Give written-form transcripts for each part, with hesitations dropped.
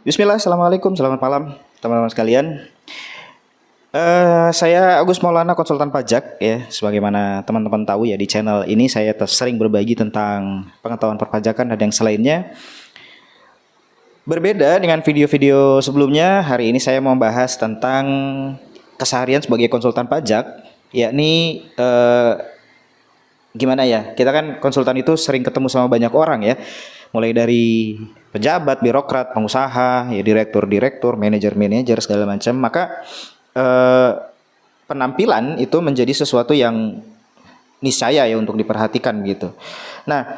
Bismillah, Assalamualaikum, selamat malam teman-teman sekalian. Saya Agus Maulana, konsultan pajak ya. Sebagaimana teman-teman tahu ya, di channel ini saya sering berbagi tentang pengetahuan perpajakan dan yang selainnya. Berbeda dengan video-video sebelumnya, hari ini saya mau membahas tentang keseharian sebagai konsultan pajak, yakni gimana ya, kita kan konsultan itu sering ketemu sama banyak orang ya, mulai dari pejabat, birokrat, pengusaha, ya direktur, manajer segala macam. Maka penampilan itu menjadi sesuatu yang niscaya ya untuk diperhatikan gitu. Nah,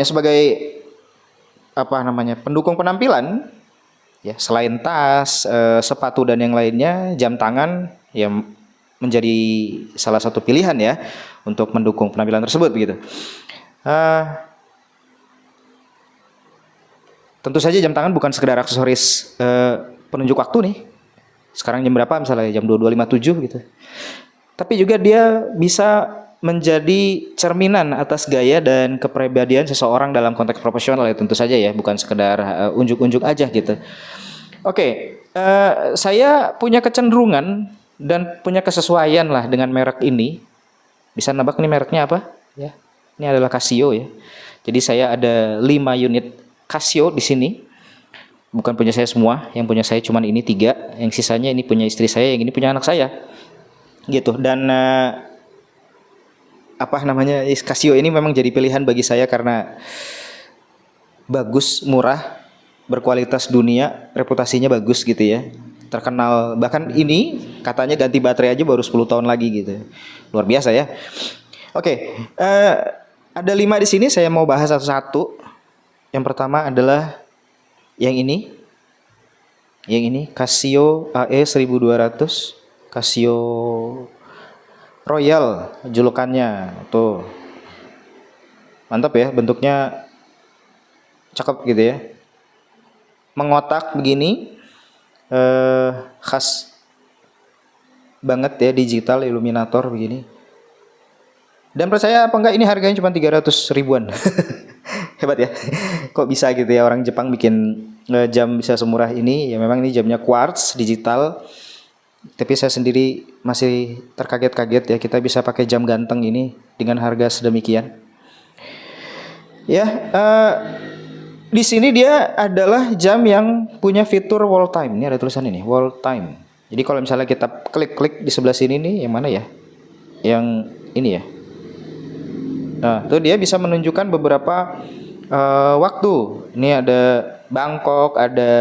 sebagai pendukung penampilan ya, selain tas, sepatu dan yang lainnya, jam tangan ya menjadi salah satu pilihan ya untuk mendukung penampilan tersebut begitu. Tentu saja jam tangan bukan sekedar aksesoris penunjuk waktu nih. Sekarang jam berapa misalnya, jam 22.57 gitu. Tapi juga dia bisa menjadi cerminan atas gaya dan kepribadian seseorang dalam konteks profesional ya, tentu saja ya, bukan sekedar unjuk-unjuk aja gitu. Oke, saya punya kecenderungan dan punya kesesuaian lah dengan merek ini. Bisa nebak nih mereknya apa? Ya, ini adalah Casio ya. Jadi saya ada 5 unit Casio di sini. Bukan punya saya semua, yang punya saya cuman ini 3, yang sisanya ini punya istri saya, yang ini punya anak saya. Gitu. Dan Casio ini memang jadi pilihan bagi saya karena bagus, murah, berkualitas dunia, reputasinya bagus gitu ya. Terkenal, bahkan ini katanya ganti baterai aja baru 10 tahun lagi gitu. Luar biasa ya. Oke, ada 5 di sini, saya mau bahas satu-satu. Yang pertama adalah yang ini. Yang ini Casio AE 1200, Casio Royal julukannya. Tuh. Mantap ya, bentuknya cakep gitu ya. Mengotak begini. Khas banget ya, digital illuminator begini. Dan percaya apa enggak, ini harganya cuma 300 ribuan. Hebat ya. Kok bisa gitu ya, orang Jepang bikin jam bisa semurah ini. Ya memang ini jamnya quartz digital. Tapi saya sendiri masih terkaget-kaget ya, kita bisa pakai jam ganteng ini dengan harga sedemikian. Ya, di sini dia adalah jam yang punya fitur wall time. Ini ada tulisan ini, wall time. Jadi kalau misalnya kita klik-klik di sebelah sini nih, yang mana ya? Yang ini ya. Nah, tuh dia bisa menunjukkan beberapa waktu. Ini ada Bangkok, ada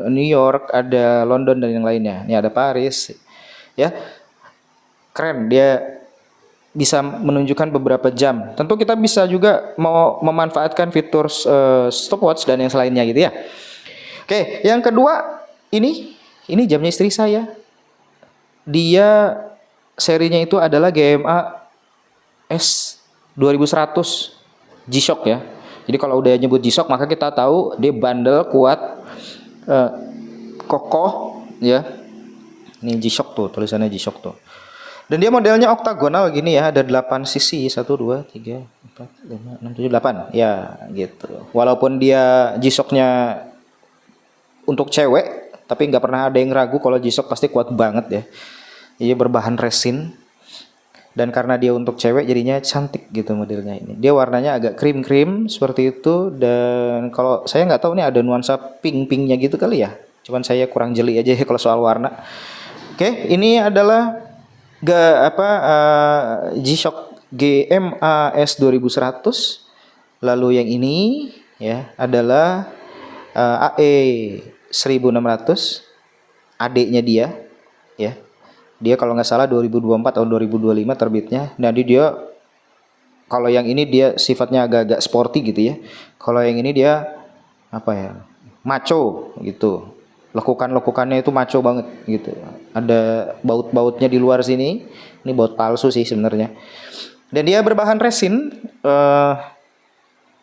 New York, ada London dan yang lainnya. Ini ada Paris. Ya. Keren, dia bisa menunjukkan beberapa jam. Tentu kita bisa juga mau memanfaatkan fitur stopwatch dan yang selainnya gitu ya. Oke, yang kedua ini jamnya istri saya. Dia serinya itu adalah GMA S 2100 G-Shock ya. Jadi kalau udah nyebut G-Shock maka kita tahu dia bandel, kuat, kokoh ya. Ini G-Shock tuh, tulisannya G-Shock tuh. Dan dia modelnya oktagonal gini ya, ada 8 sisi, 1 2 3 4 5 6 7 8. Ya, gitu. Walaupun dia G-Shock-nya untuk cewek, tapi nggak pernah ada yang ragu kalau G-Shock pasti kuat banget ya. Dia berbahan resin. Dan karena dia untuk cewek jadinya cantik gitu modelnya ini. Dia warnanya agak krim-krim seperti itu, dan kalau saya nggak tahu nih ada nuansa pink-pinknya gitu kali ya. Cuman saya kurang jeli aja ya kalau soal warna. Oke, ini adalah G-Shock GMA S 2100. Lalu yang ini ya adalah AE 1600, adiknya dia ya. Dia kalau nggak salah 2024 atau 2025 terbitnya. Nah dia kalau yang ini dia sifatnya agak-agak sporty gitu ya. Kalau yang ini dia maco gitu. Lekukannya itu maco banget gitu. Ada baut-bautnya di luar sini. Ini baut palsu sih sebenarnya. Dan dia berbahan resin.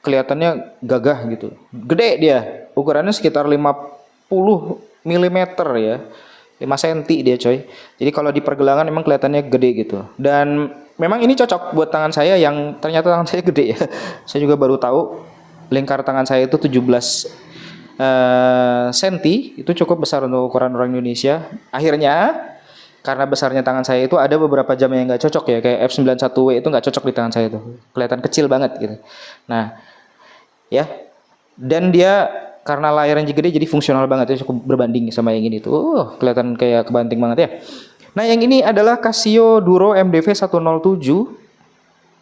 Kelihatannya gagah gitu. Gede dia. Ukurannya sekitar 50 mm ya. 5 cm dia coy. Jadi kalau di pergelangan emang kelihatannya gede gitu. Dan memang ini cocok buat tangan saya yang ternyata tangan saya gede ya. Saya juga baru tahu lingkar tangan saya itu 17 senti, itu cukup besar untuk ukuran orang Indonesia. Akhirnya karena besarnya tangan saya itu ada beberapa jam yang nggak cocok ya, kayak F91W itu nggak cocok di tangan saya tuh, kelihatan kecil banget gitu. Nah ya, dan dia karena layarnya gede jadi fungsional banget ya, cukup berbanding sama yang ini tuh. Kelihatan kayak kebanting banget ya. Nah, yang ini adalah Casio Duro MDV 107,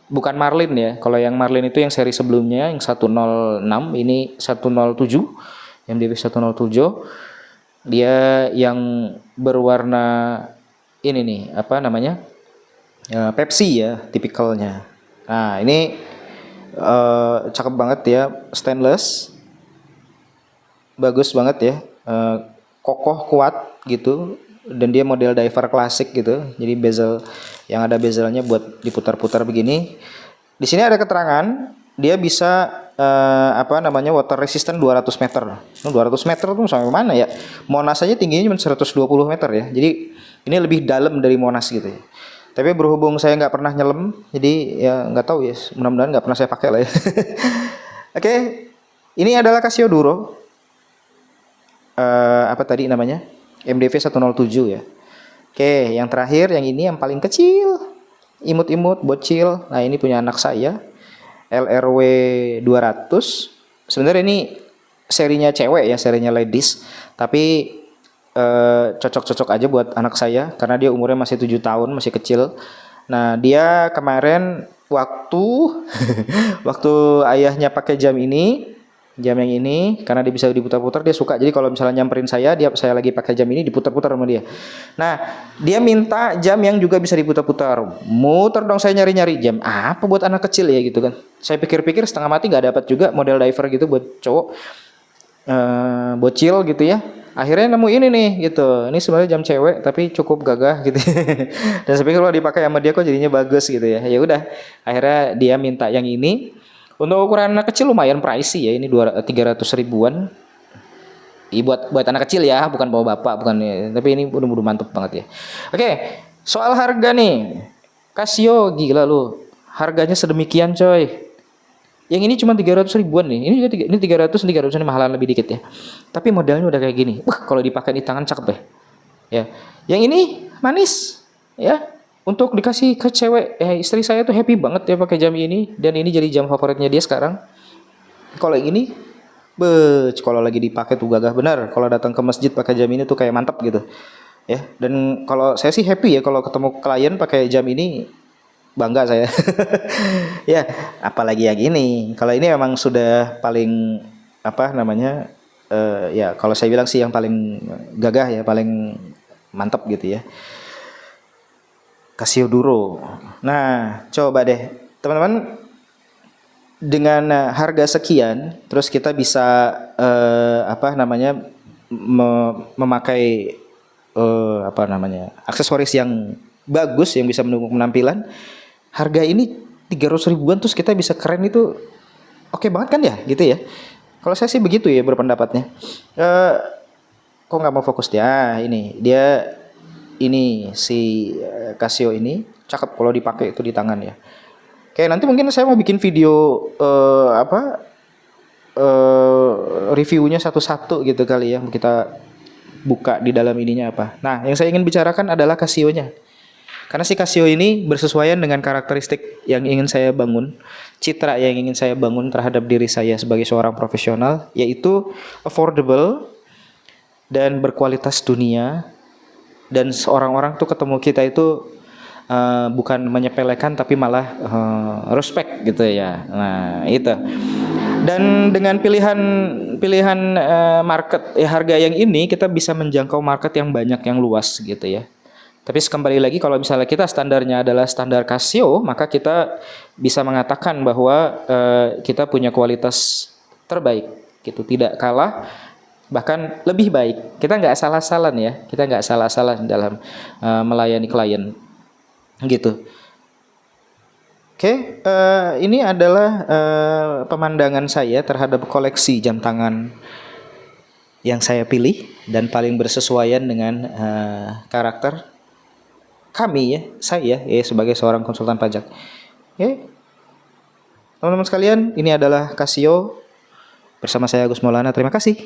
bukan Marlin ya. Kalau yang Marlin itu yang seri sebelumnya yang 106, ini 107, MDV 107. Dia yang berwarna ini nih, apa namanya? Pepsi ya, tipikalnya. Nah, ini cakep banget ya, stainless. Bagus banget ya, kokoh kuat gitu, dan dia model diver klasik gitu. Jadi bezel yang ada bezelnya buat diputar-putar begini. Di sini ada keterangan dia bisa apa namanya, water resistant 200 meter. 200 meter tuh sampai mana ya? Monas aja tingginya cuma 120 meter ya. Jadi ini lebih dalam dari Monas gitu ya. Tapi berhubung saya nggak pernah nyelam, jadi ya nggak tahu ya. Mudah-mudahan nggak pernah saya pakai lah ya. Oke, ini adalah Casio Duro. Apa tadi namanya? MDV 107 ya. Oke, yang terakhir yang ini yang paling kecil, imut-imut, bocil. Nah, ini punya anak saya, LRW 200. Sebenarnya ini serinya cewek ya, serinya ladies, tapi cocok-cocok aja buat anak saya karena dia umurnya masih 7 tahun, masih kecil. Nah, dia kemarin waktu waktu ayahnya pakai jam yang ini, karena dia bisa diputar-putar, dia suka. Jadi kalau misalnya nyamperin saya lagi pakai jam ini, diputar-putar sama dia. Nah, dia minta jam yang juga bisa diputar-putar. Muter dong, saya nyari-nyari jam apa buat anak kecil ya gitu kan. Saya pikir-pikir setengah mati nggak dapat juga model diver gitu buat cowok bocil gitu ya. Akhirnya nemu ini nih gitu. Ini sebenarnya jam cewek tapi cukup gagah gitu. Dan saya pikir kalau dipakai sama dia kok jadinya bagus gitu ya. Ya udah, akhirnya dia minta yang ini. Untuk ukuran anak kecil lumayan pricey ya, ini 300 ribuan. Buat anak kecil ya, bukan bawa bapak, bukan ya. Tapi ini udah mantep banget ya. Oke, soal harga nih. Casio gila lu. Harganya sedemikian coy. Yang ini cuma 300 ribuan nih. Ini juga 300 ini mahalan lebih dikit ya. Tapi modelnya udah kayak gini. Wah, kalau dipakai di tangan cakep ya. Ya. Yang ini manis ya. Untuk dikasih ke cewek, istri saya tuh happy banget ya pakai jam ini, dan ini jadi jam favoritnya dia sekarang. Kalau yang ini, kalau lagi dipakai tuh gagah benar. Kalau datang ke masjid pakai jam ini tuh kayak mantap gitu, ya. Dan kalau saya sih happy ya kalau ketemu klien pakai jam ini, bangga saya. Ya, apalagi yang ini. Kalau ini memang sudah paling apa namanya, ya kalau saya bilang sih yang paling gagah ya, paling mantap gitu ya. Casio Duro. Nah, coba deh teman-teman, dengan harga sekian, terus kita bisa apa namanya, memakai apa namanya, aksesoris yang bagus yang bisa mendukung penampilan. Harga ini 300 ribuan terus kita bisa keren, itu oke banget kan ya, gitu ya. Kalau saya sih begitu ya berpendapatnya. Kok nggak mau fokus dia? Ini si Casio ini cakep kalau dipakai itu di tangan ya. Oke, nanti mungkin saya mau bikin video reviewnya satu-satu gitu kali ya. Kita buka di dalam ininya apa. Nah, yang saya ingin bicarakan adalah Casio-nya. Karena si Casio ini bersesuaian dengan karakteristik yang ingin saya bangun, citra yang ingin saya bangun terhadap diri saya sebagai seorang profesional, yaitu affordable dan berkualitas dunia. Dan seorang orang tuh ketemu kita itu bukan menyepelekan tapi malah respect gitu ya. Nah, itu. Dan dengan pilihan market harga yang ini, kita bisa menjangkau market yang banyak, yang luas gitu ya. Tapi kembali lagi, kalau misalnya kita standarnya adalah standar Casio, maka kita bisa mengatakan bahwa kita punya kualitas terbaik gitu, tidak kalah, bahkan lebih baik. Kita nggak salah-salah ya, kita nggak salah-salah dalam melayani klien gitu. Oke, ini adalah pemandangan saya terhadap koleksi jam tangan yang saya pilih dan paling bersesuaian dengan karakter kami ya, saya ya sebagai seorang konsultan pajak. Oke. Teman-teman sekalian, ini adalah Casio bersama saya Agus Maulana. Terima kasih.